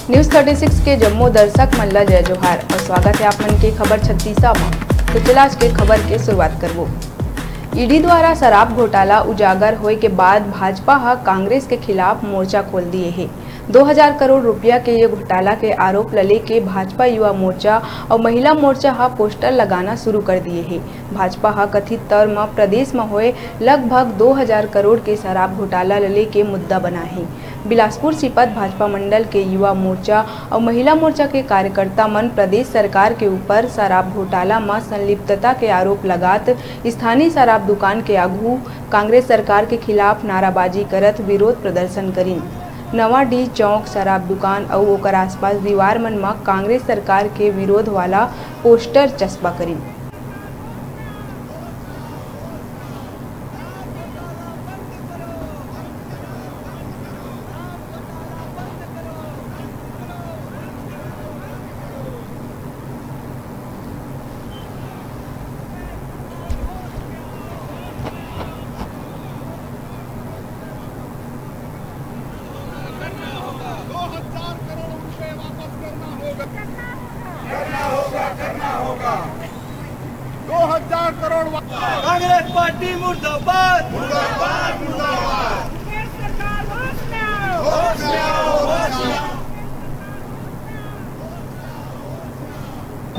News 36 के जम्मू दर्शक मन ला जय जोहार और स्वागत है आप मन के खबर 36 में। तो चला आज के खबर के शुरुआत करबो। ईडी द्वारा शराब घोटाला उजागर होए के बाद भाजपा हा कांग्रेस के खिलाफ मोर्चा खोल दिए है। 2000 करोड़ रुपया के ये घोटाला के आरोप लले के भाजपा युवा मोर्चा और महिला मोर्चा हा पोस्टर लगाना शुरू कर दिए है। भाजपा हा कथित तौर में प्रदेश में होए लगभग 2000 करोड़ के शराब घोटाला लले के मुद्दा बना है। बिलासपुर सिपत भाजपा मंडल के युवा मोर्चा और महिला मोर्चा के कार्यकर्ता मन प्रदेश सरकार के ऊपर शराब घोटाला में संलिप्तता के आरोप लगात स्थानीय शराब दुकान के आगू कांग्रेस सरकार के खिलाफ नाराबाजी करत विरोध प्रदर्शन करी। नवाडीह चौक शराब दुकान और ओकर आसपास दीवार मन में कांग्रेस सरकार के विरोध वाला पोस्टर चस्पा करी। करना होगा 2000 करोड़। कांग्रेस पार्टी मुर्दाबाद मुर्दाबाद मुर्दाबाद।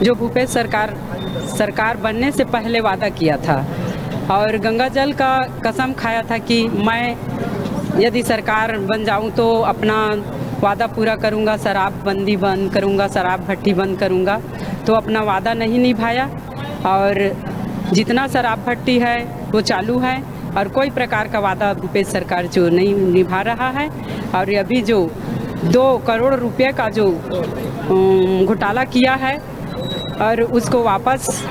जो भूपेश सरकार बनने से पहले वादा किया था और गंगा जल का कसम खाया था कि मैं यदि सरकार बन जाऊं तो अपना वादा पूरा करूंगा, शराबबंदी बंद करूंगा, शराब भट्टी बंद करूंगा, तो अपना वादा नहीं निभाया और जितना शराब भट्टी है वो चालू है और कोई प्रकार का वादा भूपेश सरकार जो नहीं निभा रहा है। और अभी जो 2 करोड़ रुपए का जो घोटाला किया है और उसको वापस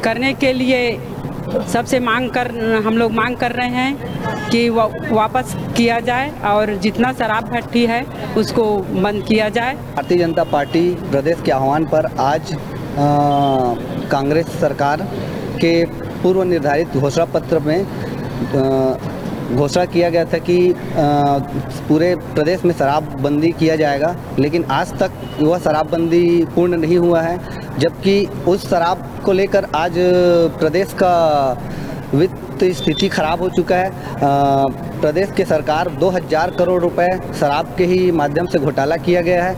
करने के लिए सबसे हम लोग मांग कर रहे हैं कि वापस किया जाए और जितना शराब भट्टी है उसको बंद किया जाए। भारतीय जनता पार्टी प्रदेश के आह्वान पर आज कांग्रेस सरकार के पूर्व निर्धारित घोषणा पत्र में घोषणा किया गया था कि पूरे प्रदेश में शराबबंदी किया जाएगा, लेकिन आज तक वह शराबबंदी पूर्ण नहीं हुआ है। जबकि उस शराब को लेकर आज प्रदेश का वित्त स्थिति खराब हो चुका है। प्रदेश के सरकार 2000 करोड़ रुपए शराब के ही माध्यम से घोटाला किया गया है।